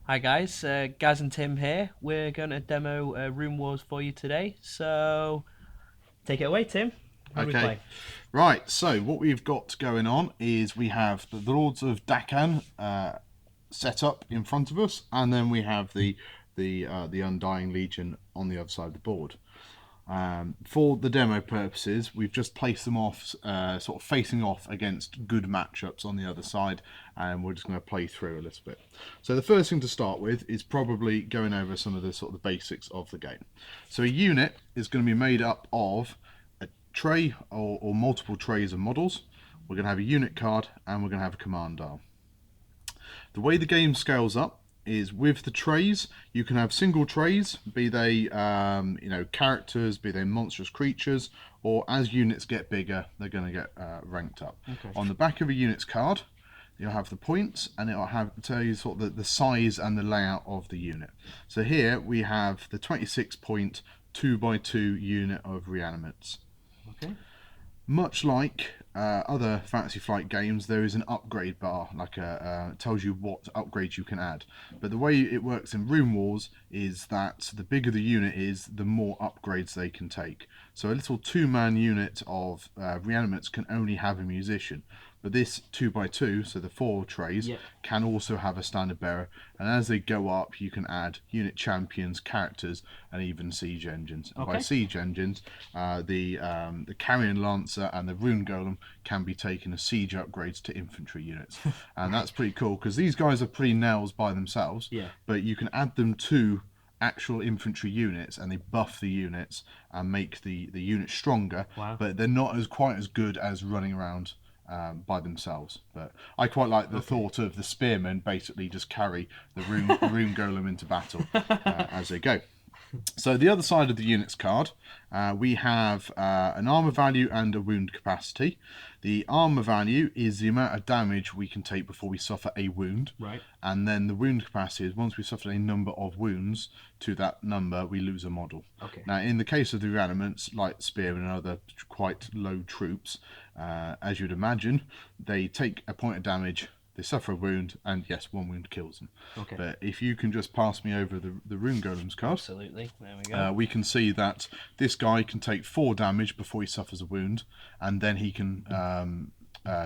Hi guys, Gaz and Tim here. We're going to demo Runewars for you today. So take it away, Tim. How do we Okay, play? right. So what we've got going on is we have the Lords of Dakan set up in front of us, and then we have the Undying Legion on the other side of the board. For the demo purposes, we've just placed them off, sort of facing off against good matchups on the other side, and we're just going to play through a little bit. So the first thing to start with is probably going over some of the sort of the basics of the game. So a unit is going to be made up of a tray or multiple trays of models. We're going to have a unit card, and we're going to have a command dial. The way the game scales up is with the trays, you can have single trays, be they characters, be they monstrous creatures, or as units get bigger, they're going to get ranked up. Okay. On the back of a unit's card, you'll have the points, and it'll tell you sort of the size and the layout of the unit. So here we have the 26 point 2x2 unit of reanimates. Okay. Much like other Fantasy Flight games, there is an upgrade bar, tells you what upgrades you can add. But the way it works in Runewars is that the bigger the unit is, the more upgrades they can take. So a little two-man unit of reanimates can only have a musician. But this 2x2, so the 4 trays, can also have a standard bearer, and as they go up, you can add unit champions, characters, and even siege engines. And by siege engines, the Carrion Lancer and the Rune Golem can be taken as siege upgrades to infantry units, and that's pretty cool because these guys are pretty nails by themselves. Yeah. But you can add them to actual infantry units, and they buff the units and make the unit stronger. Wow. But they're not quite as good as running around by themselves. But I quite like the thought of the spearmen basically just carry the rune golem into battle as they go. So the other side of the units card, we have an armor value and a wound capacity. The armor value is the amount of damage we can take before we suffer a wound. Right. And then the wound capacity is once we suffer a number of wounds to that number, we lose a model. Okay. Now, in the case of the reanimants, like Spearmen and other quite low troops, as you'd imagine, they take a point of damage, they suffer a wound, and yes, one wound kills them. Okay. But if you can just pass me over the Rune Golem's card. Absolutely. There we go. We can see that this guy can take 4 damage before he suffers a wound, and then he can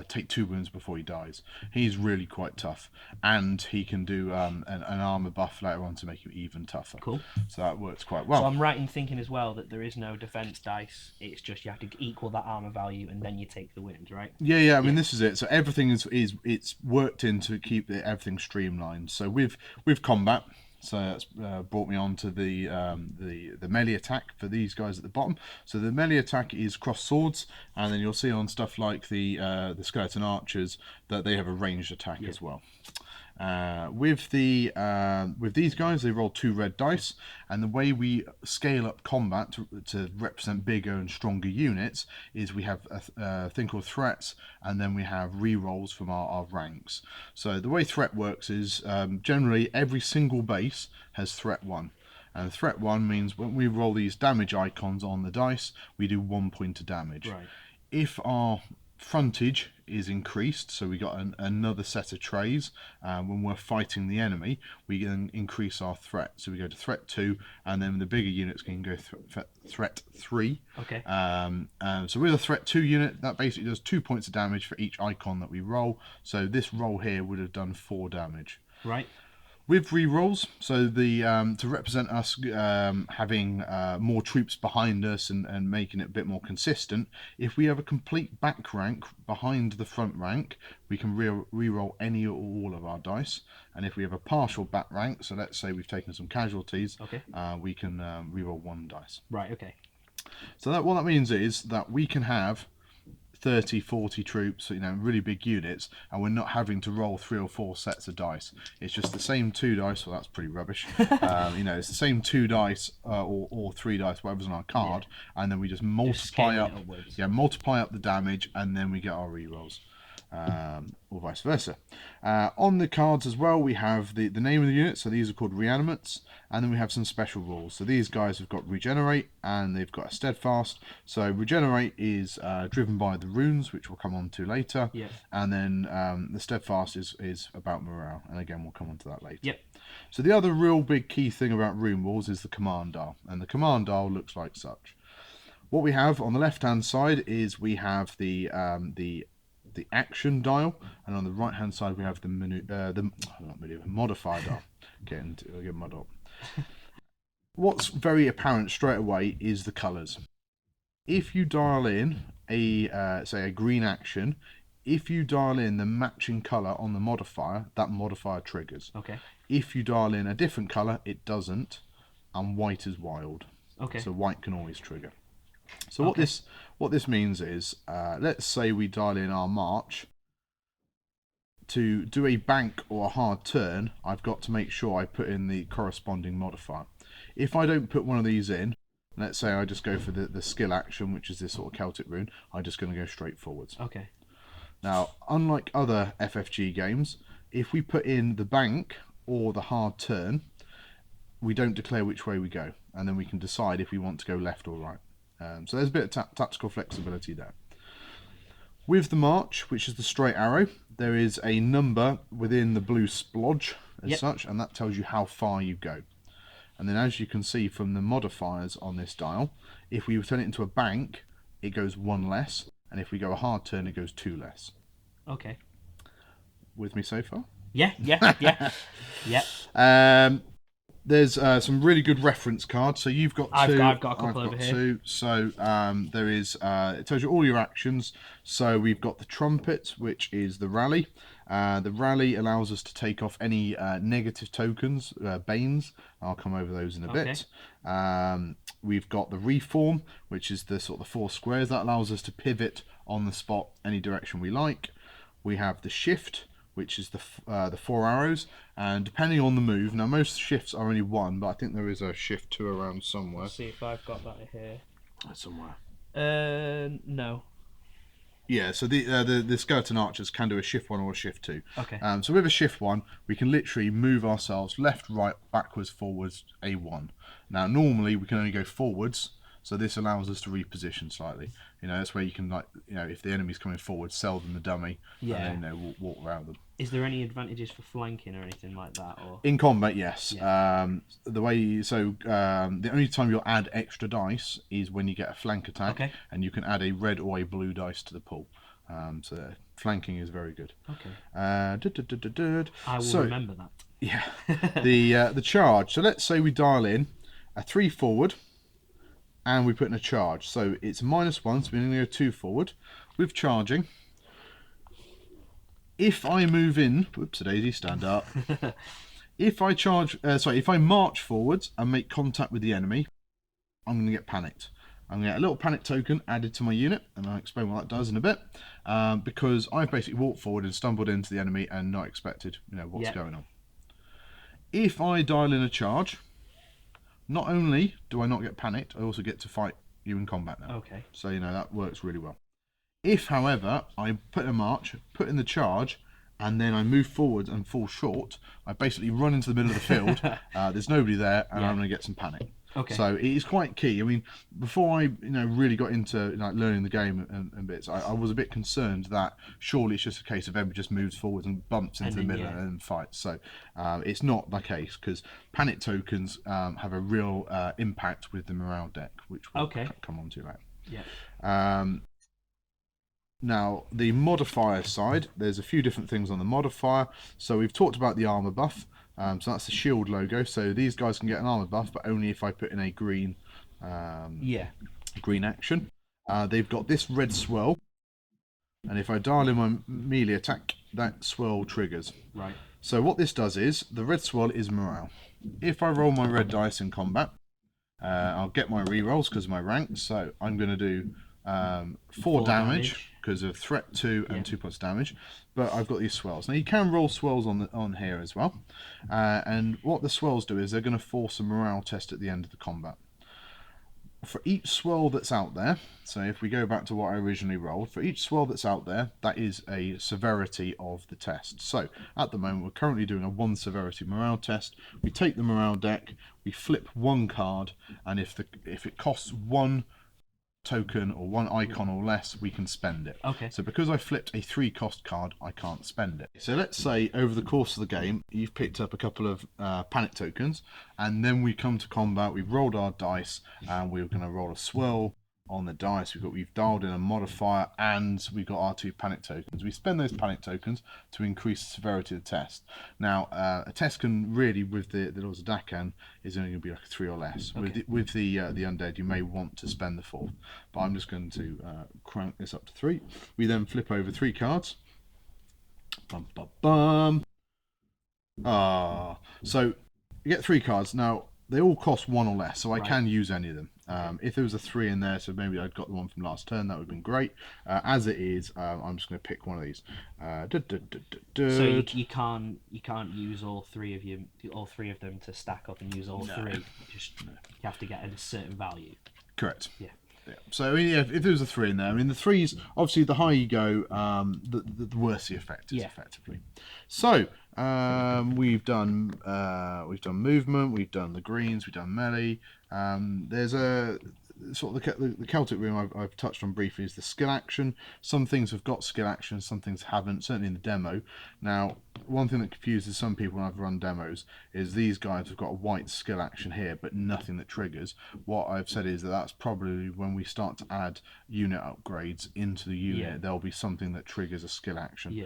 take 2 wounds before he dies. He's really quite tough, and he can do an armor buff later on to make him even tougher. Cool. So that works quite well. So I'm right in thinking as well that there is no defense dice. It's just you have to equal that armor value and then you take the wounds, right? Yeah. I mean, this is it. So everything is it's worked in to keep everything streamlined. So with combat. So that's brought me on to the melee attack for these guys at the bottom. So the melee attack is cross swords, and then you'll see on stuff like the skeleton archers that they have a ranged attack as well. With these guys, they roll 2 red dice, and the way we scale up combat to represent bigger and stronger units is we have a thing called threats, and then we have re-rolls from our ranks. So the way threat works is generally every single base has threat 1. And threat 1 means when we roll these damage icons on the dice, we do 1 point of damage. Right. If our frontage is increased, so we got another set of trays, when we're fighting the enemy, we then increase our threat. So we go to threat 2, and then the bigger units can go threat 3. Okay. So with a threat 2 unit, that basically does 2 points of damage for each icon that we roll. So this roll here would have done 4 damage. Right. With re-rolls, so the to represent us having more troops behind us and making it a bit more consistent, if we have a complete back rank behind the front rank, we can re-roll any or all of our dice. And if we have a partial back rank, so let's say we've taken some casualties, we can re-roll 1 dice. Right, okay. So what that means is that we can have 30, 40 troops, really big units, and we're not having to roll 3 or 4 sets of dice. It's just the same 2 dice. Well, that's pretty rubbish. It's the same 2 dice or 3 dice, whatever's on our card, and then we just multiply up the damage, and then we get our re-rolls. or vice versa. On the cards as well, we have the name of the unit, so these are called reanimates, and then we have some special rules. So these guys have got regenerate, and they've got a steadfast. So regenerate is driven by the runes, which we'll come on to later, Yep. and then the steadfast is about morale, and again we'll come on to that later. Yep. So the other real big key thing about Runewars is the command dial, and the command dial looks like such. What we have on the left-hand side is we have the action dial, and on the right-hand side we have the modifier dial. Get mud up. What's very apparent straight away is the colours. If you dial in say a green action, if you dial in the matching colour on the modifier, that modifier triggers. Okay. If you dial in a different colour, it doesn't, and white is wild. Okay. So white can always trigger. So what this means is, let's say we dial in our march. To do a bank or a hard turn, I've got to make sure I put in the corresponding modifier. If I don't put one of these in, let's say I just go for the skill action, which is this sort of Celtic rune, I'm just going to go straight forwards. Okay. Now, unlike other FFG games, if we put in the bank or the hard turn, we don't declare which way we go, and then we can decide if we want to go left or right. So there's a bit of tactical flexibility there. With the march, which is the straight arrow, there is a number within the blue splodge as such, and that tells you how far you go. And then as you can see from the modifiers on this dial, if we turn it into a bank, it goes one less, and if we go a hard turn, it goes two less. Okay. With me so far? Yeah. Yeah. There's some really good reference cards. So you've got two. I've got a couple over here. Two. So there is. It tells you all your actions. So we've got the trumpet, which is the rally. The rally allows us to take off any negative tokens, banes. I'll come over those in a bit. We've got the reform, which is the sort of the four squares that allows us to pivot on the spot any direction we like. We have the shift, which is the four arrows, and depending on the move. Now most shifts are only one, but I think there is a shift two around somewhere. Let's see if I've got that here. Somewhere. No. Yeah, so the skeleton archers can do a shift one or a shift two. Okay. So with a shift one, we can literally move ourselves left, right, backwards, forwards, A1. Now normally we can only go forwards, so this allows us to reposition slightly. You know, that's where you can, like, you know, if the enemy's coming forward, sell them the dummy, and then, you know, walk around them. Is there any advantages for flanking or anything like that? Or in combat, yes. Yeah. The only time you'll add extra dice is when you get a flank attack, and you can add a red or a blue dice to the pool. So flanking is very good. Okay. I will remember that. Yeah. The charge. So let's say we dial in a 3 forward, and we put in a charge. So it's -1, so we're going to go 2 forward with charging. If I move in, whoops, daisy, stand up. If I march forwards and make contact with the enemy, I'm going to get panicked. I'm going to get a little panic token added to my unit, and I'll explain what that does in a bit. Because I've basically walked forward and stumbled into the enemy and not expected, you know, what's going on. If I dial in a charge, not only do I not get panicked, I also get to fight you in combat now. Okay. So, you know, that works really well. If, however, I put in a march, put in the charge, and then I move forward and fall short, I basically run into the middle of the field, there's nobody there, and I'm going to get some panic. Okay. So it is quite key. I mean, before I really got into learning the game and bits, I was a bit concerned that surely it's just a case of everybody just moves forward and bumps into the middle and then fights. So it's not the case, because panic tokens have a real impact with the morale deck, which we'll come on to later. Yeah. Now, the modifier side, there's a few different things on the modifier. So we've talked about the armor buff. So that's the shield logo. So these guys can get an armor buff, but only if I put in a green green action. They've got this red swirl, and if I dial in my melee attack, that swirl triggers. Right. So what this does is, the red swirl is morale. If I roll my red dice in combat, I'll get my rerolls because of my rank. So I'm going to do 4 damage because of threat 2 and 2 points damage, but I've got these swells. Now you can roll swells on here as well, and what the swells do is they're going to force a morale test at the end of the combat. for each swirl that's out there, so if we go back to what I originally rolled, for each swirl that's out there, that is a severity of the test. So at the moment, we're currently doing a 1 severity morale test. We take the morale deck, we flip 1 card, and if it costs 1 token or 1 icon or less, we can spend it. Okay. So because I flipped a 3 cost card, I can't spend it. So let's say over the course of the game, you've picked up a couple of panic tokens, and then we come to combat, we've rolled our dice, and we're going to roll a swirl on the dice. We've dialed in a modifier, and we've got our 2 panic tokens. We spend those panic tokens to increase the severity of the test. Now, a test can really, with the laws of Dakan, is only going to be like a 3 or less. Okay. With the undead, you may want to spend the 4th, but I'm just going to crank this up to 3. We then flip over 3 cards. Bum, bum, bum. So you get 3 cards. Now, they all cost 1 or less, so I can use any of them. If there was a 3 in there, so maybe I'd got the one from last turn, that would have been great. As it is, I'm just going to pick one of these. So you can't use all 3 of them to stack up and use all 3. You have to get a certain value. Correct. Yeah. Yeah. So I mean, yeah, if there was a 3 in there, I mean the 3s, obviously the higher you go, the worse the effect is effectively. So we've done movement, we've done the greens, we've done melee. There's a sort of the Celtic room I've touched on briefly is the skill action. Some things have got skill action, some things haven't, certainly in the demo. Now, one thing that confuses some people when I've run demos is these guys have got a white skill action here, but nothing that triggers. What I've said is that's probably when we start to add unit upgrades into the unit, there'll be something that triggers a skill action.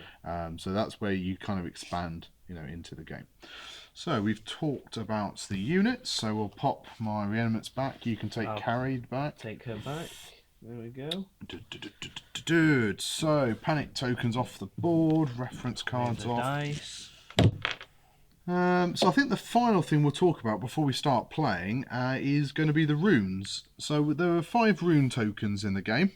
So that's where you kind of expand, into the game. So we've talked about the units, so we'll pop my reanimates back. You can take carried back. Take her back. There we go. So panic tokens off the board, reference cards off. Dice. So I think the final thing we'll talk about before we start playing is going to be the runes. So there are 5 rune tokens in the game.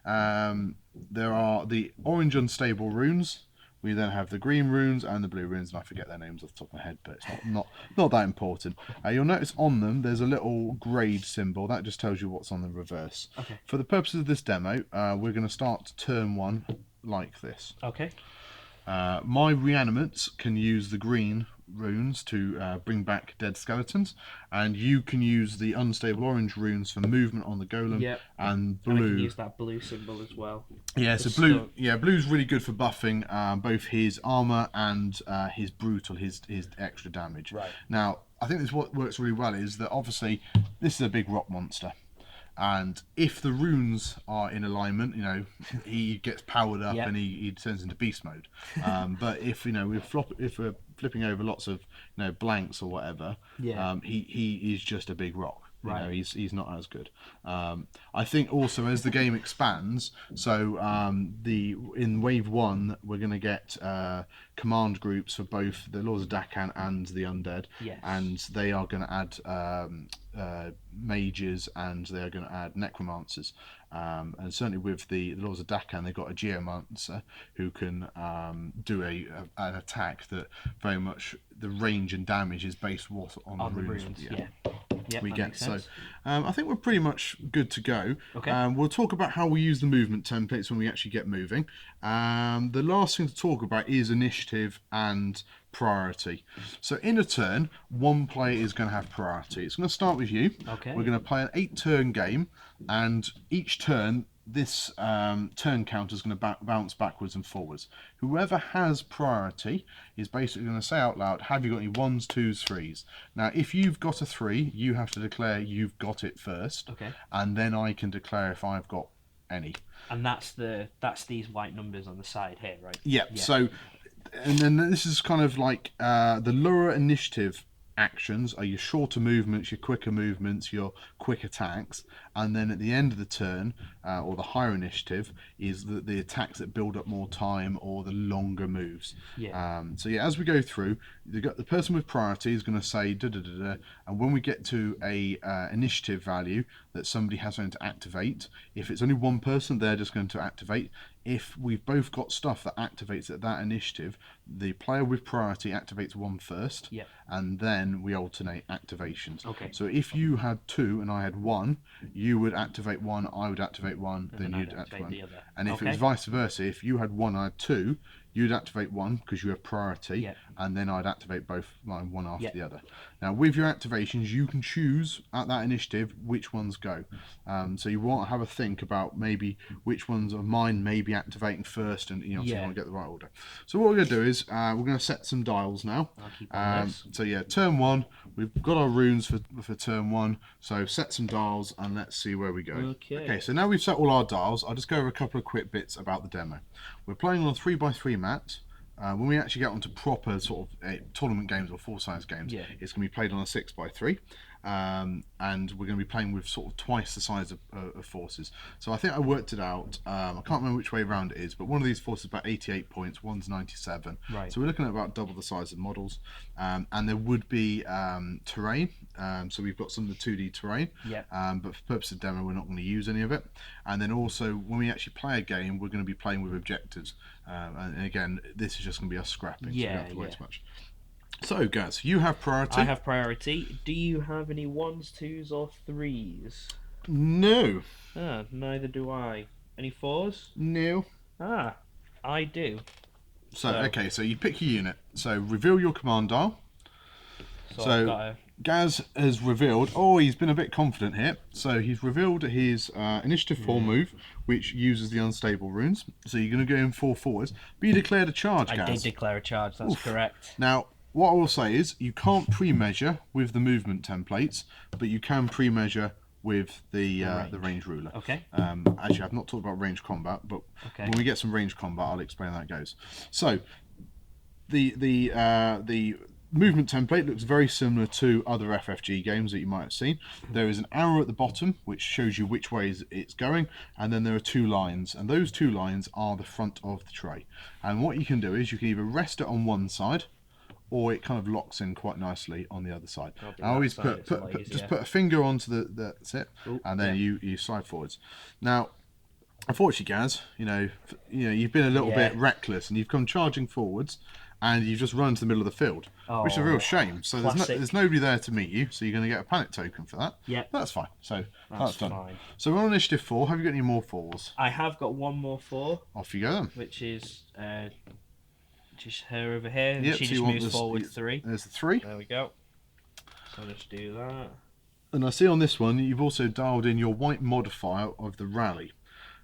There are the orange unstable runes. We then have the green runes and the blue runes, and I forget their names off the top of my head, but it's not that important. You'll notice on them there's a little grade symbol that just tells you what's on the reverse. Okay. For the purposes of this demo, we're going to start turn 1 like this. Okay. My reanimates can use the green runes to bring back dead skeletons, and you can use the unstable orange runes for movement on the golem, and blue. And I can use that blue symbol as well. Yeah, so blue. Yeah, blue's really good for buffing both his armor and his brutal, his extra damage. Right. Now, I think this what works really well is that obviously this is a big rock monster. And if the runes are in alignment, he gets powered up and he turns into beast mode. But if we're flipping over lots of blanks or whatever, he is just a big rock. Right. He's not as good. I think also as the game expands, so in wave 1 we're going to get command groups for both the Lords of Dakan and the Undead, and they are going to add mages, and they are going to add necromancers. And certainly with the Lords of Dakan, they've got a geomancer who can do an attack that very much the range and damage is based on the runes. We get. So I think we're pretty much good to go. Okay. We'll talk about how we use the movement templates when we actually get moving. The last thing to talk about is initiative and priority. So in a turn, one player is going to have priority. It's going to start with you. Okay. We're going to play an 8-turn game, and each turn this turn counter is going to bounce backwards and forwards. Whoever has priority is basically going to say out loud, have you got any 1s, 2s, 3s? Now, if you've got a 3, you have to declare you've got it first. Okay. And then I can declare if I've got any. And that's these white numbers on the side here, right? Yeah. So, and then this is kind of like the lower initiative actions are your shorter movements, your quicker movements, your quick attacks, and then at the end of the turn, or the higher initiative, is the attacks that build up more time or the longer moves. So as we go through, the person with priority is going to say da da da da, and when we get to a initiative value that somebody has going to activate, if it's only one person, they're just going to activate. If we've both got stuff that activates at that initiative, the player with priority activates 1 first, and then we alternate activations. Okay. So if you had 2 and I had 1, you would activate one, I would activate one, then you'd activate the other. And if it was vice versa, if you had one, I had two, you'd activate one because you have priority, and then I'd activate both, like one after the other. Now, with your activations, you can choose at that initiative which ones go. So you want to have a think about maybe which ones of mine may be activating first, and you want to get the right order. So what we're going to do is we're going to set some dials now. So yeah, turn 1. We've got our runes for turn 1. So set some dials and let's see where we go. Okay. So now we've set all our dials. I'll just go over a couple of quick bits about the demo. We're playing on a 3x3 mat. When we actually get onto proper sort of tournament games or full-size games, it's going to be played on a 6x3. And we're going to be playing with sort of twice the size of forces. So I think I worked it out. I can't remember which way around it is, but one of these forces is about 88 points, one's 97. Right. So we're looking at about double the size of the models. And there would be terrain. So we've got some of the 2D terrain. But for purpose of demo, we're not going to use any of it. And then also, when we actually play a game, we're going to be playing with objectives. And again, this is just going to be us scrapping, so we don't have to worry too much. So, Gaz, you have priority. I have priority. Do you have any 1s, 2s, or 3s? No. Neither do I. Any 4s? No. I do. So okay, so you pick your unit. So reveal your command dial. So Gaz has revealed. Oh, he's been a bit confident here. So he's revealed his initiative 4 move, which uses the unstable runes. So you're going to go in 4 forwards. But you declared a charge, Gaz. I did declare a charge. That's correct. Now, what I will say is you can't pre-measure with the movement templates, but you can pre-measure with the range ruler. Okay. Actually, I've not talked about range combat, but when we get some range combat, I'll explain how that goes. So, the movement template looks very similar to other FFG games that you might have seen. There is an arrow at the bottom which shows you which way it's going, and then there are 2 lines, and those 2 lines are the front of the tray. And what you can do is you can either rest it on one side, or it kind of locks in quite nicely on the other side. I always put a finger onto that's it, and then you slide forwards. Now, unfortunately, Gaz, you know you've been a little bit reckless, and you've come charging forwards, and you've just run to the middle of the field, which is a real shame. So there's nobody there to meet you, so you're going to get a panic token for that. Yeah, that's fine. So that's done. Fine. So we're on initiative 4. Have you got any more 4s? I have got one more 4. Off you go then. Which is just her over here, and she just moves forward 3. There's the 3. There we go. So I'll just do that. And I see on this one, you've also dialed in your white modifier of the rally.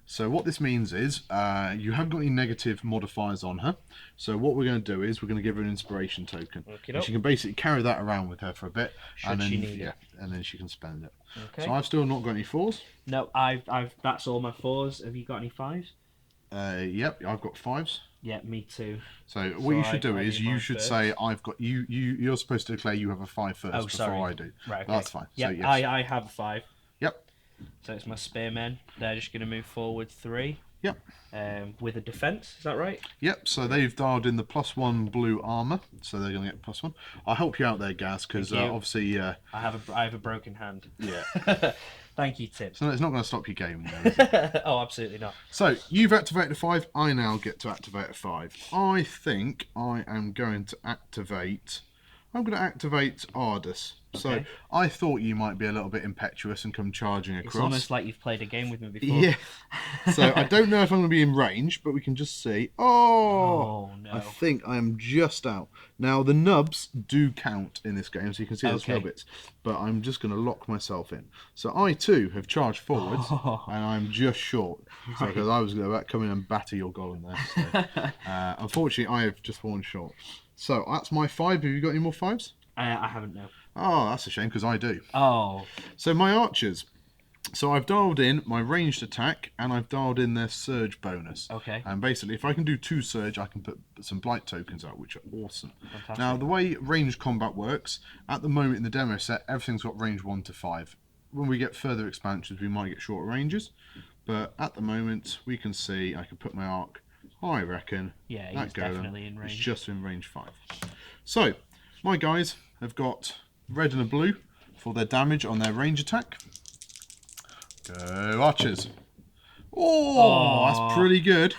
So what this means is you haven't got any negative modifiers on her. So what we're going to do is we're going to give her an inspiration token. And she can basically carry that around with her for a bit, and then and then she can spend it. Okay. So I've still not got any 4s. No, that's all my 4s. Have you got any 5s? Yep, I've got 5s. Yeah, me too. So what you should do is you should say I've got you're supposed to declare you have a 5 first before I do. Right, okay. That's fine. Yeah, so, yes. I have a 5. Yep. So it's my spearmen. They're just going to move forward 3. Yep. With a defense, is that right? Yep. So they've dialed in the +1 blue armor, so they're going to get +1. I'll help you out there, Gaz, because obviously I have a broken hand. Yeah. Thank you, Tim. So it's not going to stop you gaming, though, is it? Oh, absolutely not. So you've activated a 5. I now get to activate a 5. I think I am going to activate. I'm going to activate Ardus. So I thought you might be a little bit impetuous and come charging across. It's almost like you've played a game with me before. Yeah. So I don't know if I'm going to be in range, but we can just see. Oh no! I think I am just out. Now the nubs do count in this game, so you can see the snubbits. But I'm just going to lock myself in. So I too have charged forwards, and I'm just short. So because I was going to come in and batter your golem there. So, unfortunately, I have just fallen short. So that's my 5. Have you got any more 5s? I haven't, no. Oh, that's a shame, because I do. Oh. So my archers. So I've dialed in my ranged attack, and I've dialed in their surge bonus. Okay. And basically, if I can do 2 surge, I can put some blight tokens out, which are awesome. Fantastic. Now, the way ranged combat works, at the moment in the demo set, everything's got range 1 to 5. When we get further expansions, we might get shorter ranges. But at the moment, we can see I can put my arc. I reckon he's definitely in range. It's just in range 5. So, my guys have got red and a blue for their damage on their range attack. Go archers. Oh, that's pretty good.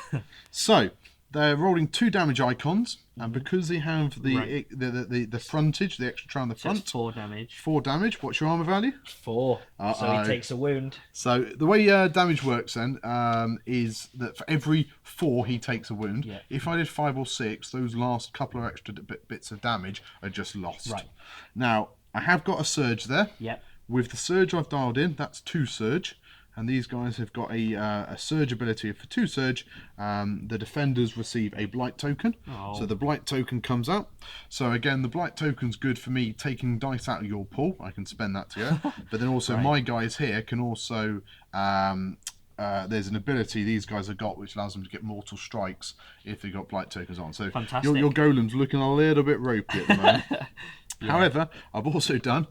So, They're rolling 2 damage icons, and because they have the frontage, the extra try on the front, it's 4 damage. 4 damage. What's your armor value? 4. So he takes a wound. So the way damage works then is that for every 4 he takes a wound. Yeah. If I did 5 or 6, those last couple of extra bits of damage are just lost. Right. Now I have got a surge there. Yep. With the surge I've dialed in, that's 2 surge. And these guys have got a surge ability for 2 surge. The defenders receive a blight token. So the blight token comes out. So again, the blight token's good for me taking dice out of your pool. I can spend that to go. But then also my guys here can also... there's an ability these guys have got which allows them to get mortal strikes if they've got blight tokens on. So your golem's looking a little bit ropey at the moment. However, I've also done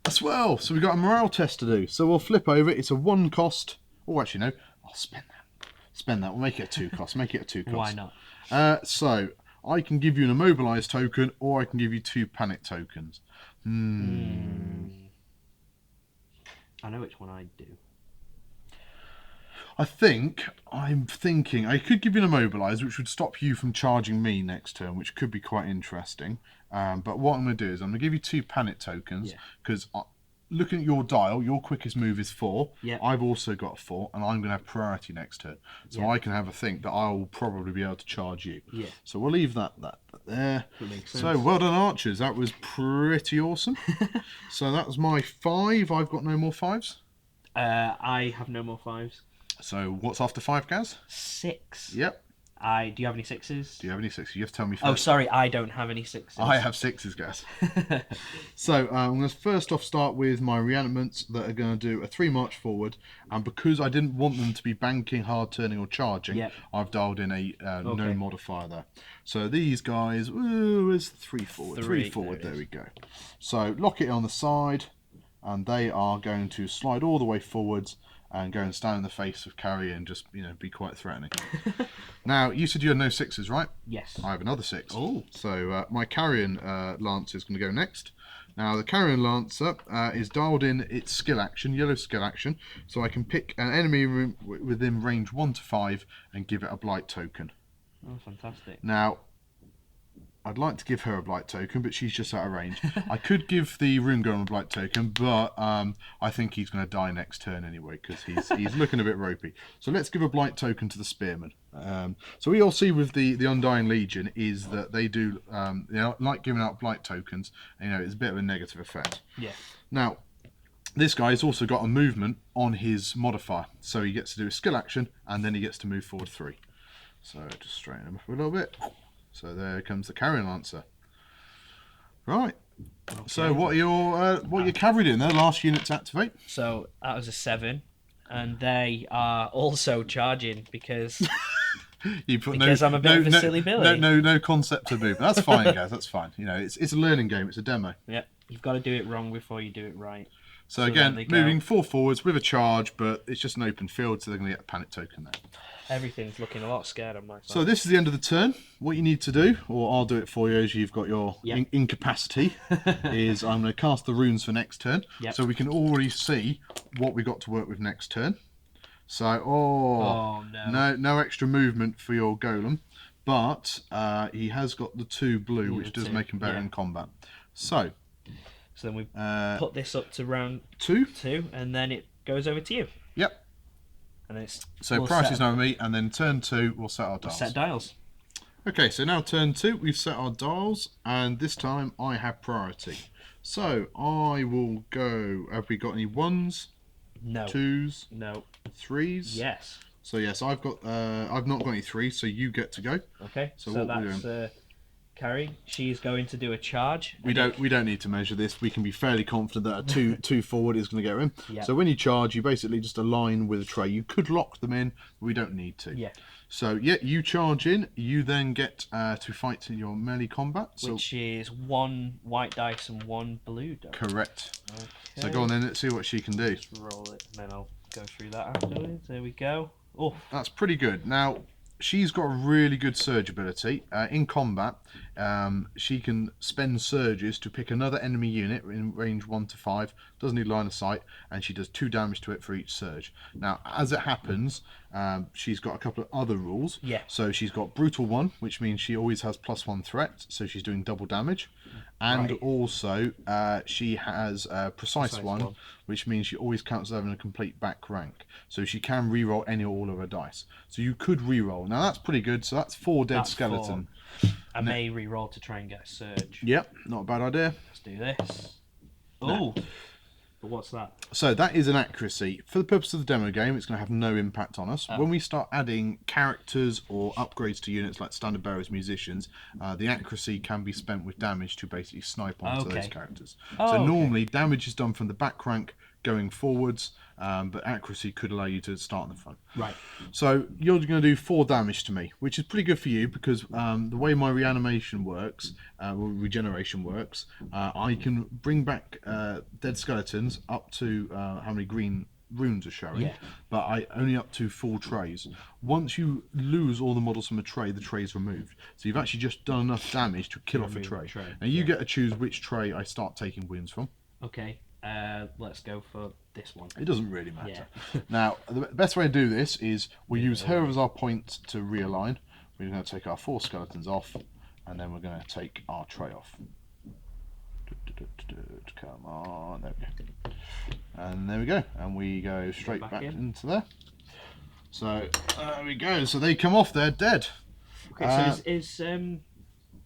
a swell, so we've got a morale test to do. So we'll flip over. It's a 1 cost. Oh, actually no, I'll spend that. Spend that. We'll make it a 2 cost. Make it a 2 cost. Why not? So I can give you an immobilized token, or I can give you 2 panic tokens. I know which one I'd do. I'm thinking I could give you an immobilize, which would stop you from charging me next turn, which could be quite interesting. But what I'm going to do is I'm going to give you 2 panic tokens, because looking at your dial, your quickest move is 4. Yeah. I've also got 4, and I'm going to have priority next turn. So I can have a think that I will probably be able to charge you. Yeah. So we'll leave that there. That makes sense. So well done, archers. That was pretty awesome. So that was my 5. I've got no more 5s. I have no more 5s. So what's after 5, Gaz? 6. Yep. Do you have any 6s? Do you have any 6s? You have to tell me first. Oh, sorry, I don't have any 6s. I have 6s, Gaz. So I'm going to first off start with my reanimants that are going to do a 3 march forward, and because I didn't want them to be banking, hard turning, or charging, I've dialed in a no modifier there. So these guys, is 3 forward. 3 forward. There we go. So lock it on the side, and they are going to slide all the way forwards and go and stand in the face of Carrie and just, be quite threatening. Now, you said you had no 6s, right? Yes. I have another 6. Oh. So my Carrion Lancer is going to go next. Now, the Carrion Lancer is dialed in its skill action, yellow skill action, so I can pick an enemy within range 1 to 5 and give it a blight token. Oh, fantastic. Now, I'd like to give her a blight token, but she's just out of range. I could give the Rune Girl a blight token, but I think he's going to die next turn anyway, because he's looking a bit ropey. So let's give a blight token to the Spearman. So we all see with the Undying Legion is that they do like giving out blight tokens. It's a bit of a negative effect. Yeah. Now, this guy's also got a movement on his modifier, so he gets to do a skill action, and then he gets to move forward 3. So just straighten him up a little bit. So there comes the Carrion Lancer. Right. Okay. So what are your cavalry doing? Their last unit to activate. So that was a 7, and they are also charging because I'm a bit of a silly Billy. No concept to move. That's fine, guys. That's fine. It's a learning game. It's a demo. Yep. You've got to do it wrong before you do it right. So again, moving 4 forwards with a charge, but it's just an open field, so they're going to get a panic token there. Everything's looking a lot scared on my side. So this is the end of the turn. What you need to do, or I'll do it for you as you've got your incapacity, is I'm going to cast the runes for next turn. Yep. So we can already see what we got to work with next turn. So, no extra movement for your golem. But he has got the 2 blue, which does make him better in combat. So then we put this up to round 2, and then it goes over to you. Yep. And it's so priorities now with me, and then turn 2 we'll set our dials. Set dials. Okay, so now turn 2 we've set our dials, and this time I have priority. So I will go. Have we got any 1s? No. 2s? No. 3s? Yes. So yes, I've not got any 3s, so you get to go. Okay. So what that's Carrie. She's going to do a charge. We don't need to measure this. We can be fairly confident that a 2 forward is going to get her in. Yep. So when you charge, you basically just align with a tray. You could lock them in, but we don't need to. Yeah. So you charge in. You then get to fight in your melee combat. Which is 1 white dice and 1 blue dice. Correct. Okay. So go on then. Let's see what she can do. Just roll it, and then I'll go through that afterwards. There we go. Oh, that's pretty good. Now, she's got a really good surge ability. In combat, she can spend surges to pick another enemy unit in range 1 to 5, doesn't need line of sight, and she does 2 damage to it for each surge. Now, as it happens, she's got a couple of other rules. Yeah. So she's got Brutal 1, which means she always has +1 threat, so she's doing double damage. And also, she has Precise 1, which means she always counts as having a complete back rank. So she can reroll any or all of her dice. So you could reroll. Now that's pretty good. So that's 4 dead skeleton. 4. I may reroll to try and get a surge. Yep, not a bad idea. Let's do this. Oh, but what's that? So that is an accuracy. For the purpose of the demo game, it's going to have no impact on us. When we start adding characters or upgrades to units like standard bearers, musicians, the accuracy can be spent with damage to basically snipe onto those characters. So normally damage is done from the back rank going forwards, but accuracy could allow you to start in the front. Right. So you're going to do 4 damage to me, which is pretty good for you because the way my reanimation works, or regeneration works, I can bring back dead skeletons up to how many green runes are showing, but I only up to full trays. Once you lose all the models from a tray, the tray is removed. So you've actually just done enough damage to kill off a tray. Now you get to choose which tray I start taking wounds from. Okay. Let's go for this one. It doesn't really matter. Now, the best way to do this is we use her as our point to realign. We're going to take our 4 skeletons off, and then we're going to take our tray off. Come on, there we go. And there we go. And we go straight back into there. So, there we go. So they come off, they're dead. Okay,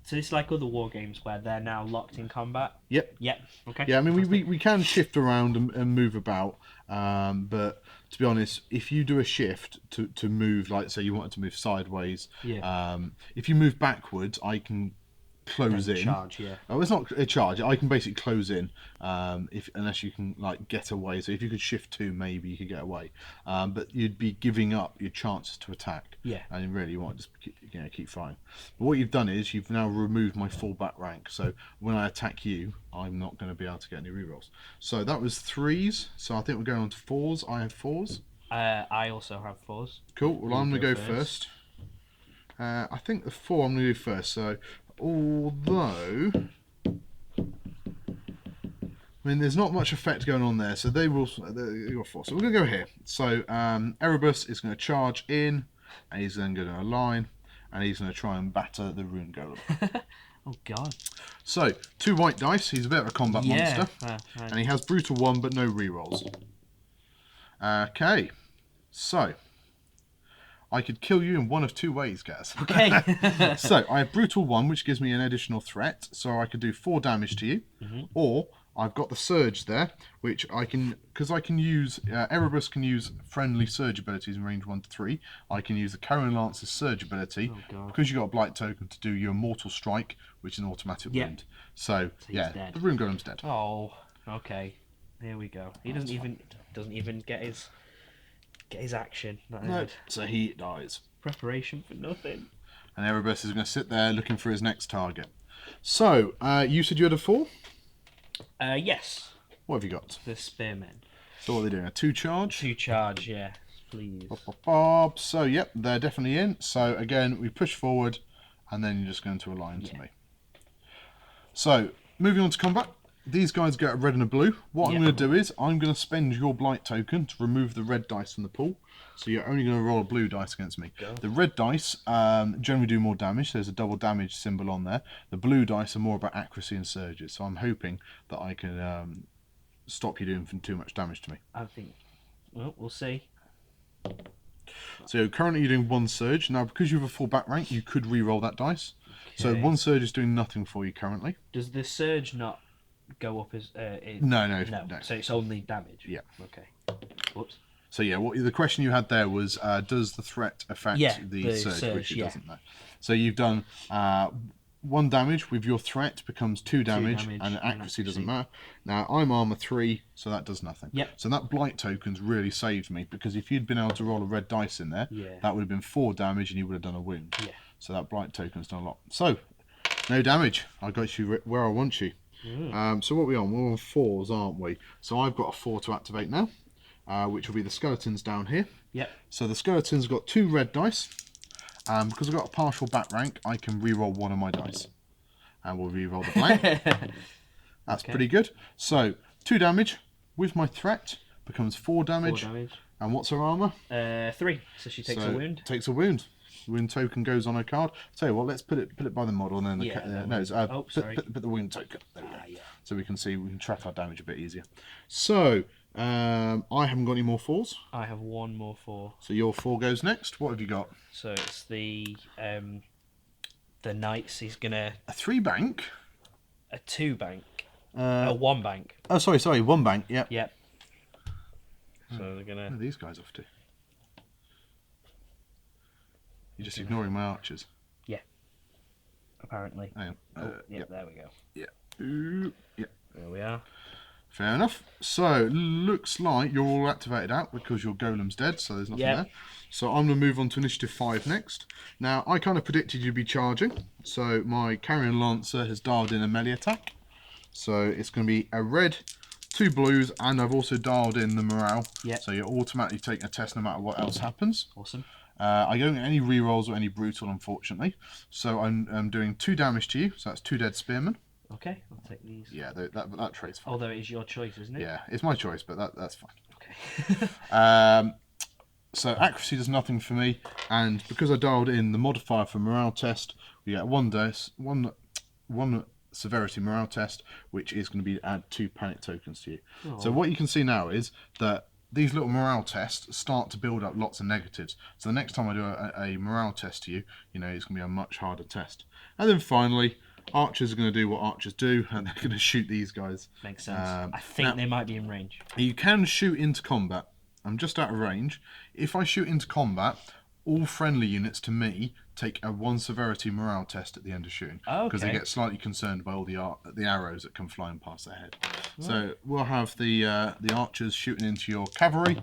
so it's like other war games where they're now locked in combat? Yep. Yep. Okay. Yeah, I mean, we can shift around and move about, but to be honest, if you do a shift to move, like say you wanted to move sideways, if you move backwards, I can close in. Charge, Oh, it's not a charge. I can basically close in, unless you can like get away. So if you could shift 2, maybe you could get away, but you'd be giving up your chances to attack. Yeah. And really, you want to just keep firing. But what you've done is you've now removed my full back rank. So when I attack you, I'm not going to be able to get any rerolls. So that was 3s. So I think we're going on to 4s. I have 4s. I also have 4s. Cool. Well, I'm going to go first. I think the 4 I'm going to do first. So. Although, I mean, there's not much effect going on there, so they will. You're forced. So we're going to go here. So Erebus is going to charge in, and he's then going to align, and he's going to try and batter the Rune Golem. Oh God! So 2 white dice. He's a bit of a combat monster, and he has brutal 1, but no rerolls. Okay, so. I could kill you in one of 2 ways, Gaz. Okay. So I have brutal 1, which gives me an additional threat, so I could do 4 damage to you, or I've got the surge there, which I can, because I can use Erebus can use friendly surge abilities in range 1 to 3. I can use the Carrion Lancer's surge ability because you got a blight token to do your mortal strike, which is an automatic wound. So yeah, dead. The Rune Golem's dead. Oh, okay. Here we go. He doesn't even get his action. No, so he dies. Preparation for nothing. And Erebus is going to sit there looking for his next target. So, you said you had a 4? Yes. What have you got? The spearmen. So what are they doing? A 2 charge? 2 charge, yeah. Please. So, yep, they're definitely in. So, again, we push forward, and then you're just going to align to me. So, moving on to combat. These guys get a red and a blue. What I'm going to do is I'm going to spend your blight token to remove the red dice from the pool. So you're only going to roll a blue dice against me. The red dice generally do more damage. There's a double damage symbol on there. The blue dice are more about accuracy and surges. So I'm hoping that I can stop you doing too much damage to me. I think. Well, we'll see. So currently you're doing 1 surge. Now because you have a full back rank, you could re-roll that dice. So 1 surge is doing nothing for you currently. Does the surge not go up as No. So it's only damage. Yeah. Okay. Whoops. So yeah, what the question you had there was, does the threat affect the surge, which it doesn't know. So you've done 1 damage with your threat becomes 2 damage, and accuracy doesn't matter. Now I'm armor 3, so that does nothing. Yep. So that blight token's really saved me because if you'd been able to roll a red dice in there, that would have been 4 damage, and you would have done a wound. Yeah. So that blight token's done a lot. So no damage. I got you where I want you. So what are we on? We're on 4s, aren't we? So I've got a 4 to activate now, which will be the skeletons down here. Yep. So the skeletons got 2 red dice, Because I've got a partial back rank, I can re-roll one of my dice. And we'll re-roll the blank. That's pretty good. So, 2 damage with my threat becomes 4 damage. 4 damage. And what's her armor? 3. So she takes a wound. Takes a wound. Wound token goes on her card. Tell you what, let's put it by the model and then put the wound token. There we go. Yeah. So we can track our damage a bit easier. So I haven't got any more 4s. I have 1 more 4. So your 4 goes next. What have you got? So it's the knights. He's gonna a 3 bank, a 2 bank, a 1 bank. Oh, sorry, 1 bank. Yep. Yep. So they're gonna. Where are these guys off to? You're just ignoring my archers. Yeah. Apparently. Hang on. There we go. Yeah. Ooh, yeah. There we are. Fair enough. So, looks like you're all activated out because your golem's dead, so there's nothing there. So I'm going to move on to Initiative 5 next. Now, I kind of predicted you'd be charging, so my Carrion Lancer has dialed in a melee attack. So it's going to be a red, 2 blues, and I've also dialed in the morale. Yep. So you're automatically taking a test no matter what else happens. Awesome. I don't get any rerolls or any brutal, unfortunately. So I'm doing 2 damage to you, so that's 2 dead spearmen. Okay, I'll take these. Yeah, that trade's fine. Although it is your choice, isn't it? Yeah, it's my choice, but that's fine. Okay. So accuracy does nothing for me, and because I dialed in the modifier for morale test, we get one severity morale test, which is going to be add 2 panic tokens to you. Oh. So what you can see now is that these little morale tests start to build up lots of negatives. So the next time I do a morale test to you, it's going to be a much harder test. And then finally, archers are going to do what archers do, and they're going to shoot these guys. Makes sense. I think they might be in range. You can shoot into combat. I'm just out of range. If I shoot into combat, all friendly units to me take a 1 severity morale test at the end of shooting. Because they get slightly concerned by all the arrows that come flying past their head. So we'll have the archers shooting into your cavalry.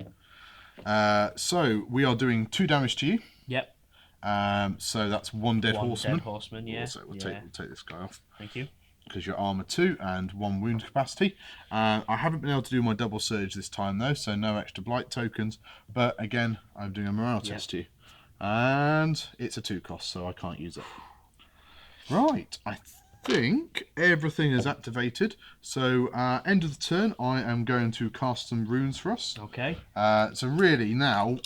So we are doing 2 damage to you. Yep. So that's 1 dead horseman. 1 dead horseman, yeah. So we'll take this guy off. Thank you. Because you're armor 2 and 1 wound capacity. I haven't been able to do my double surge this time though, so no extra blight tokens. But again, I'm doing a morale test to you. And it's a 2 cost, so I can't use it. Right, I think everything is activated. So end of the turn, I am going to cast some runes for us. Okay. So really now,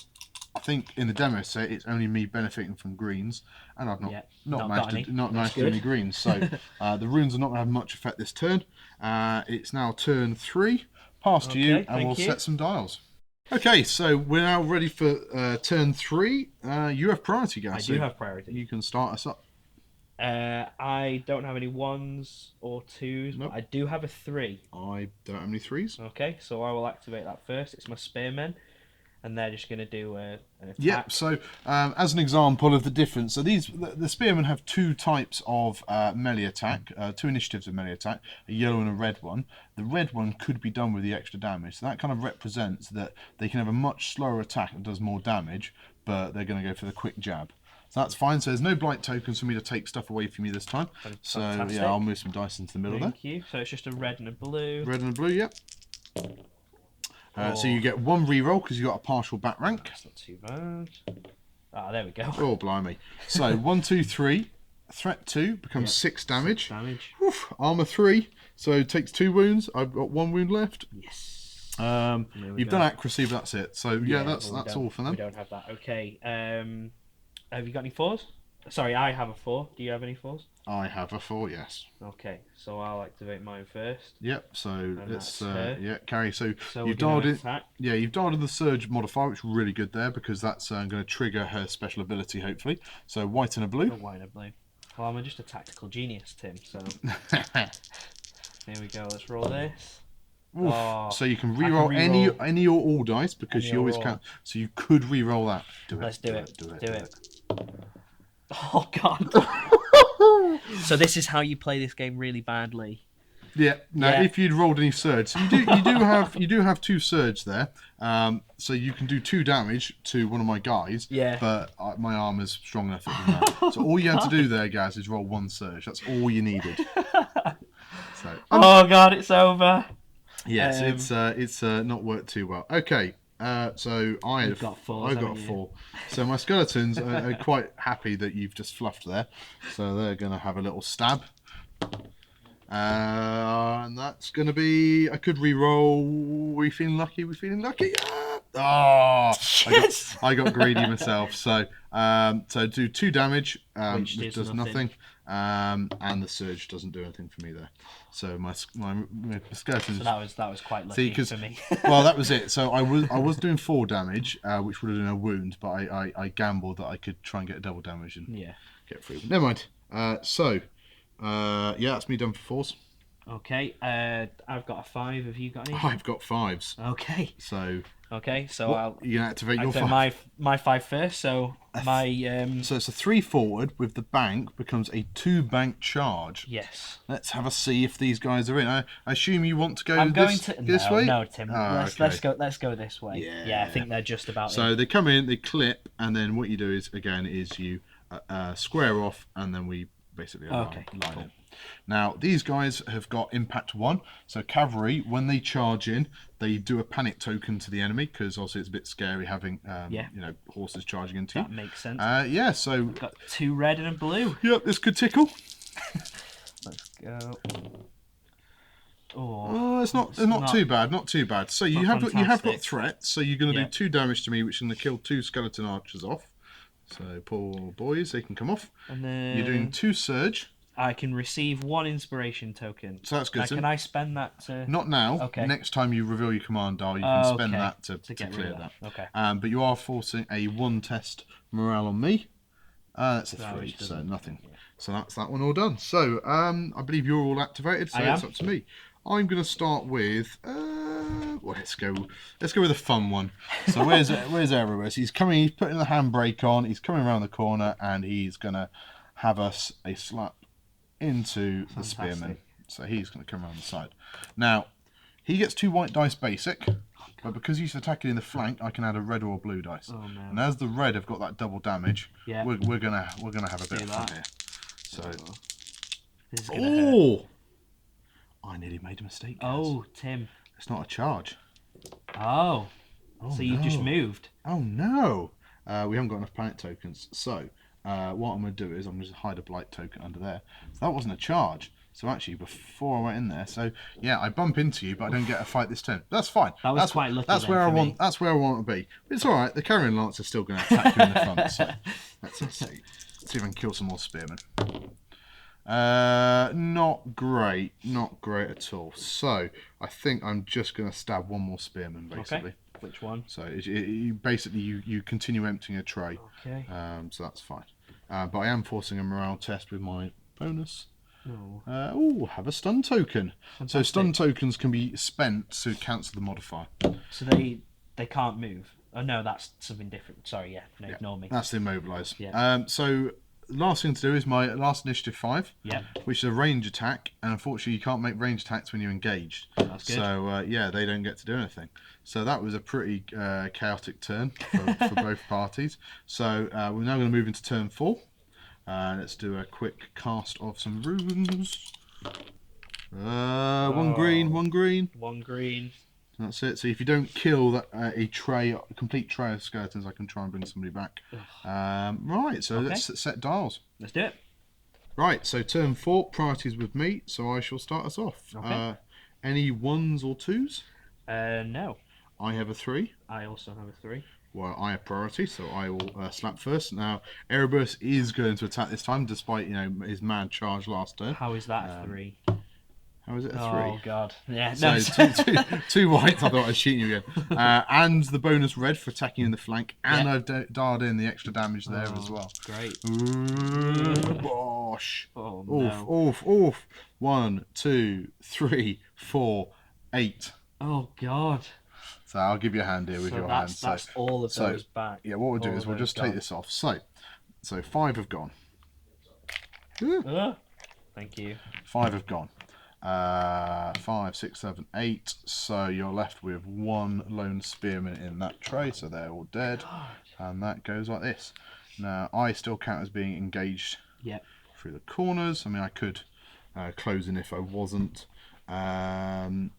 I think in the demo set it's only me benefiting from greens, and I've not managed to do any greens. So the runes are not going to have much effect this turn. It's now turn 3. Pass to you, and we'll set some dials. Okay, so we're now ready for turn 3. You have priority, Gas. I do have priority. You can start us up. I don't have any 1s or 2s, but I do have a 3. I don't have any 3s. Okay, so I will activate that first. It's my spearmen, and they're just going to do an attack. Yep, so as an example of the difference, so the spearmen have 2 types of melee attack, 2 initiatives of melee attack, a yellow and a red one. The red one could be done with the extra damage, so that kind of represents that they can have a much slower attack that does more damage, but they're going to go for the quick jab. So that's fine, so there's no blight tokens for me to take stuff away from you this time. So yeah, I'll move some dice into the middle there. Thank you. So it's just a red and a blue. Red and a blue, yep. So you get 1 reroll because you got a partial back rank. That's not too bad. Ah, there we go. Oh, blimey. So 1, 2, 3. Threat 2 becomes 6 damage. 6 damage. Oof, armor 3. So takes 2 wounds. I've got 1 wound left. Yes. You've done accuracy, but that's it. So yeah, that's all for them. We don't have that. Okay. Have you got any 4s? Sorry, I have a 4. Do you have any 4s? I have a 4, yes. Okay, so I'll activate mine first. Yep. So let's carry. So you've dialed in. Yeah, you've dialed in the surge modifier, which is really good there because that's going to trigger her special ability hopefully. So white and a blue. White and a blue. Well, I'm just a tactical genius, Tim. So here we go. Let's roll this. Oh, so you can reroll any or all dice because she always can. So you could reroll that. Let's do it. Oh God. So this is how you play this game really badly. Yeah. Now, if you'd rolled any surge, so you do have 2 surge there. So you can do 2 damage to one of my guys. Yeah. But my armor's strong enough than that. So all you had to do there, guys, is roll 1 surge. That's all you needed. So. Oh God, it's over. Yes, it's not worked too well. Okay, So I had You've got fours, I got a haven't you? 4. So my skeletons are quite happy that you've just fluffed there. So they're going to have a little stab. And that's going to be... I could re-roll. We feeling lucky? We feeling lucky? Yeah! Oh! Yes! I got greedy myself. So do 2 damage, Which does nothing. And the surge doesn't do anything for me there. So my skeletons... So that was quite lucky for me. Well, that was it. So I was doing 4 damage, which would have been a wound, but I gambled that I could try and get a double damage and get through. Never mind. Yeah, that's me done for 4s. Okay, I've got a 5. Have you got any? I've got 5s. Okay. So I'll you can activate your 5. my 5 first. So so it's a 3 forward with the bank becomes a 2 bank charge. Yes. Let's have a see if these guys are in. I assume you want to go I'm going this way? No, Tim. Let's okay. let's go this way. Yeah, I think they're just about. So they come in, they clip, and then what you do is you square off, and then we basically line in. Now these guys have got impact 1, so cavalry, when they charge in, they do a panic token to the enemy, because obviously it's a bit scary having horses charging into you. That makes sense. Yeah, so we've got 2 red and a blue. Yep, this could tickle. Let's go. Oh, it's not too bad, not too bad. So you have got threats, so you're going to do 2 damage to me, which is going to kill 2 skeleton archers off. So poor boys, they can come off. And then you're doing 2 surge. I can receive 1 inspiration token. So that's good. Can I spend that to... Not now. Okay. Next time you reveal your command dial, you can spend that to clear that. Okay. But you are forcing a 1 test morale on me. That's a 3, so nothing. Yeah. So that's that one all done. So I believe you're all activated, so it's up to me. I'm going to start with... well, let's go with a fun one. So where's Erebus? He's putting the handbrake on, he's coming around the corner, and he's going to have us a slap into the spearman. So he's going to come around the side. Now, he gets 2 white dice basic, but because he's attacking in the flank, I can add a red or a blue dice. Oh, no. And as the red have got that double damage, we're gonna have a bit of fun here. So, this is gonna hurt. I nearly made a mistake. Oh, Tim. It's not a charge. Oh. So you've just moved. Oh no. We haven't got enough planet tokens. So what I'm going to do is I'm going to hide a blight token under there. So that wasn't a charge. So actually, before I went in there, so yeah, I bump into you, but I don't get a fight this turn. That's fine. That's quite lucky. That's where I want. That's where I want to be. But it's all right. The carrion lance are still going to attack you in the front. So let's see. Let's see if I can kill some more spearmen. Not great. Not great at all. So I think I'm just going to stab 1 more spearman, basically. Okay. Which one? So basically you continue emptying a tray. Okay. So that's fine. But I am forcing a morale test with my bonus. Oh. Have a stun token. Fantastic. So stun tokens can be spent to cancel the modifier. So they can't move. Oh no, that's something different. Sorry, no, ignore me. That's the immobilize. Yeah. So last thing to do is my last initiative 5, which is a range attack, and unfortunately you can't make range attacks when you're engaged. That's good. So they don't get to do anything. So that was a pretty chaotic turn for both parties. So we're now going to move into turn 4. Let's do a quick cast of some runes. 1 green, 1 green. 1 green. That's it. So if you don't kill that a complete tray of skeletons, I can try and bring somebody back. Right, so let's set dials. Let's do it. Right, so turn 4, priorities with me, so I shall start us off. Okay. Any 1s or 2s? No. I have a 3. I also have a 3. Well, I have priority, so I will slap first. Now, Erebus is going to attack this time, despite his mad charge last turn. How is that a 3? How is it a 3? Oh god, yeah. So No. two whites. I thought I was cheating you again. And the bonus red for attacking in the flank, and I've dialed in the extra damage there as well. Great. Bosh. Oh no. Oof. 1, 2, 3, 4, 8. Oh god. So I'll give you a hand here with your hand. So that's all of those back. Yeah, what we'll do is we'll just take this off. So 5 have gone. Thank you. 5 have gone. 5, 6, 7, 8. So you're left with 1 lone spearman in that tray. So they're all dead. And that goes like this. Now I still count as being engaged through the corners. I mean, I could close in if I wasn't. I've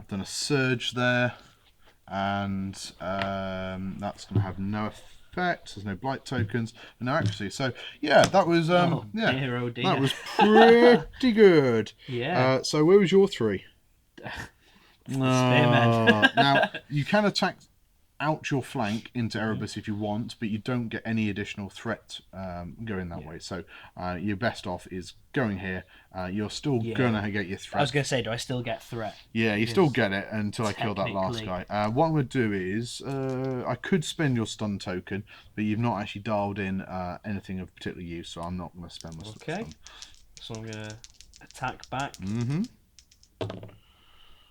done a surge there. and that's going to have no effect. There's no blight tokens and no accuracy. So yeah, that was dear, oh dear. that was pretty good. Yeah. So where was your 3? Spearman. Now you can attack out your flank into Erebus if you want, but you don't get any additional threat going that way. So your best off is going here. You're still gonna get your threat. I was gonna say, do I still get threat? Yeah, you still get it until I kill that last guy. What I'm gonna do is I could spend your stun token, but you've not actually dialed in anything of particular use, so I'm not gonna spend my stun. So I'm gonna attack back.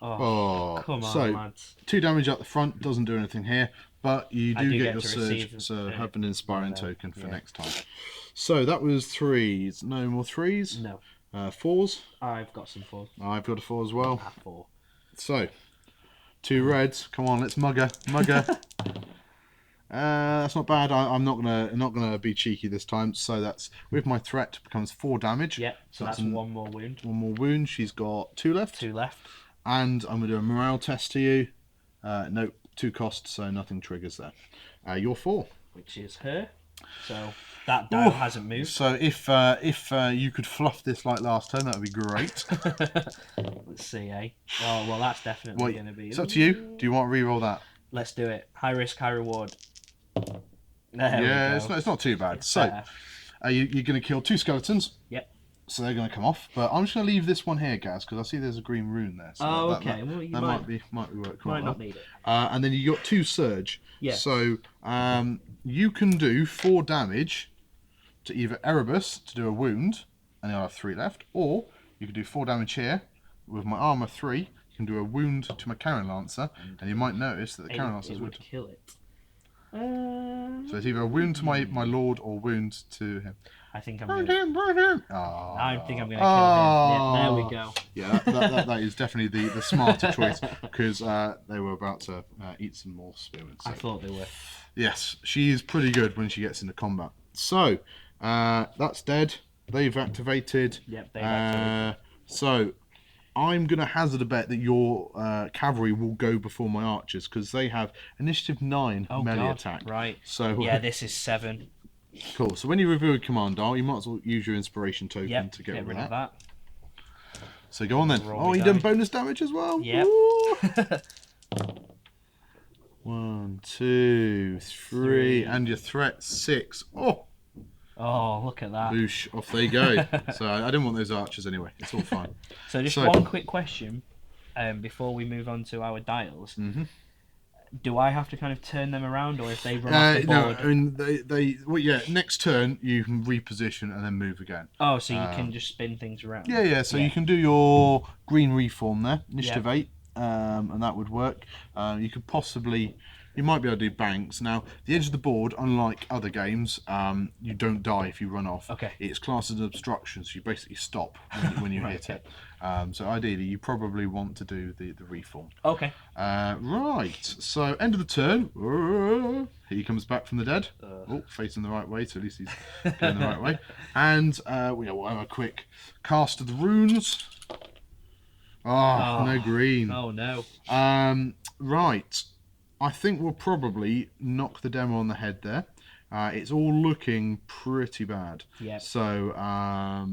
Oh, come on, so lads. 2 damage at the front, doesn't do anything here, but you do get your surge, receive, so have an inspiring token for next time. So that was 3s. No more 3s? No. 4s? I've got some 4s. I've got a 4 as well. I have 4. So, 2 reds. Come on, let's mugger. That's not bad. I'm not gonna be cheeky this time. So that's with my threat becomes 4 damage. Yep. So that's 1 more wound. 1 more wound. She's got 2 left. 2 left. And I'm going to do a morale test to you. No, 2 costs, so nothing triggers there. You're 4. Which is her. So that dial hasn't moved. So if you could fluff this like last turn, that would be great. Let's see, eh? Oh, well, that's definitely going to be... It's up to you. Do you want to re-roll that? Let's do it. High risk, high reward. Yeah, it's not too bad. So you're going to kill 2 skeletons. Yep. So they're going to come off, but I'm just going to leave this one here, Gaz, because I see there's a green rune there. So okay. Well, you might be work. Might not need it. And then you got 2 surge. Yeah. So you can do 4 damage to either Erebus to do a wound, and you'll have 3 left, or you can do 4 damage here with my armor 3. You can do a wound to my Cannon Lancer, and you might notice that the Cannon Lancer would kill it. So it's either a wound to my lord or wound to him. I think I'm going to... I think I'm going to kill him. Yeah, there we go. Yeah, that is definitely the smarter choice, because they were about to eat some more spearmen. So. I thought they were. Yes, she is pretty good when she gets into combat. So, that's dead. They've activated. Yep, they've activated. So, I'm going to hazard a bet that your cavalry will go before my archers, because they have initiative 9 melee attack. Right. So, yeah, this is 7. Cool. So when you reveal a command dial, you might as well use your inspiration token to get rid of that. So go on then. You done bonus damage as well? Yep. 1, 2, 3, and your threat 6. Oh, look at that. Boosh, off they go. So I didn't want those archers anyway. It's all fine. So just one quick question before we move on to our dials. Do I have to kind of turn them around, or if they run off the board? No, I mean next turn you can reposition and then move again. Oh, so you can just spin things around. Yeah. So you can do your green reform there, initiative 8, and that would work. You could possibly. You might be able to do banks. Now, the edge of the board, unlike other games, you don't die if you run off. Okay. It's classed as an obstruction, so you basically stop when you hit it. So ideally, you probably want to do the reform. Okay. Right. So, end of the turn. He comes back from the dead. Facing the right way, so at least he's going the right way. And we'll have a quick cast of the runes. No green. Oh, no. Right. I think we'll probably knock the demo on the head there. It's all looking pretty bad. Yeah. So I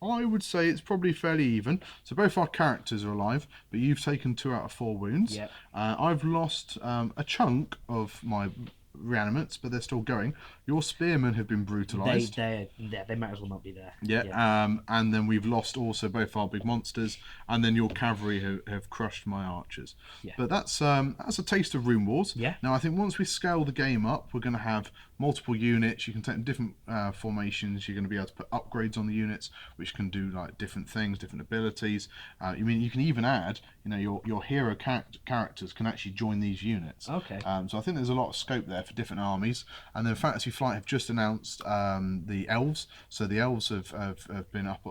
would say it's probably fairly even. So both our characters are alive, but you've taken 2 out of 4 wounds. Yep. I've lost a chunk of my reanimates, but they're still going. Your spearmen have been brutalised. They might as well not be there. Yeah. And then we've lost also both our big monsters, and then your cavalry have crushed my archers. Yeah. But that's a taste of Runewars. Yeah. Now I think once we scale the game up, we're going to have multiple units. You can take different formations. You're going to be able to put upgrades on the units, which can do like different things, different abilities. You can even add, your hero characters can actually join these units. Okay. So I think there's a lot of scope there for different armies. And then Fantasy Flight have just announced the elves. So the elves have been up,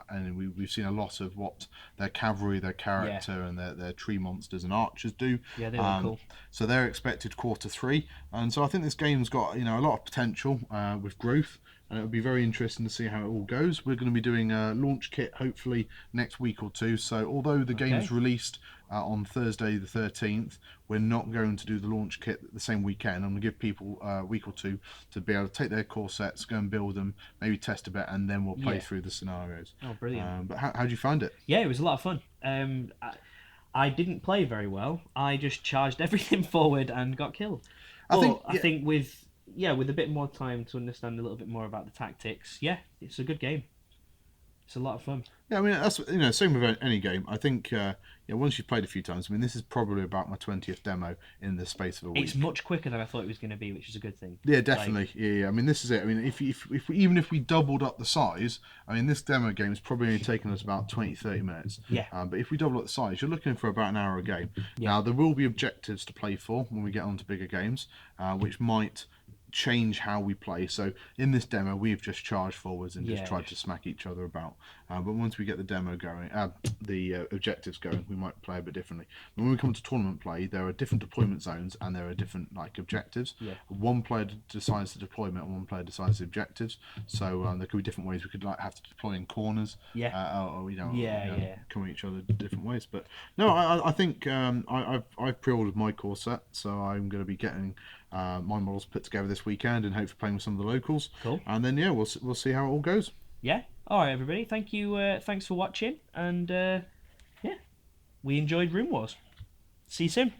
and we've seen a lot of what their cavalry, their character, and their tree monsters and archers do. Yeah, they look cool. So they're expected Q3, and so I think this game's got a lot of potential with growth. and it'll be very interesting to see how it all goes. We're going to be doing a launch kit hopefully next week or two. So although the game's released on Thursday the 13th, we're not going to do the launch kit the same weekend. I'm going to give people a week or two to be able to take their core sets, go and build them, maybe test a bit, and then we'll play through the scenarios. Oh, brilliant. But how did you find it? Yeah, it was a lot of fun. I didn't play very well. I just charged everything forward and got killed. I think with a bit more time to understand a little bit more about the tactics, it's a good game. It's a lot of fun. Yeah, I mean that's same with any game. I think once you've played a few times, I mean this is probably about my 20th demo in the space of a week. It's much quicker than I thought it was going to be, which is a good thing. Yeah, definitely. I mean this is it. I mean if we doubled up the size, I mean this demo game is probably only taken us about 20-30 minutes. Yeah. But if we double up the size, you're looking for about an hour a game. Yeah. Now there will be objectives to play for when we get on to bigger games, which might change how we play. So in this demo we've just charged forwards and just tried to smack each other about, but once we get the demo going, the objectives going, we might play a bit differently. When we come to tournament play, there are different deployment zones and there are different objectives. One player decides the deployment and one player decides the objectives, so there could be different ways we could have to deploy in corners, or come at each other different ways. But no, I think I've pre-ordered my core set, so I'm going to be getting my models put together this weekend and hopefully playing with some of the locals. Cool. And then we'll see how it all goes. Yeah. All right, everybody. Thank you. Thanks for watching. And we enjoyed Runewars. See you soon.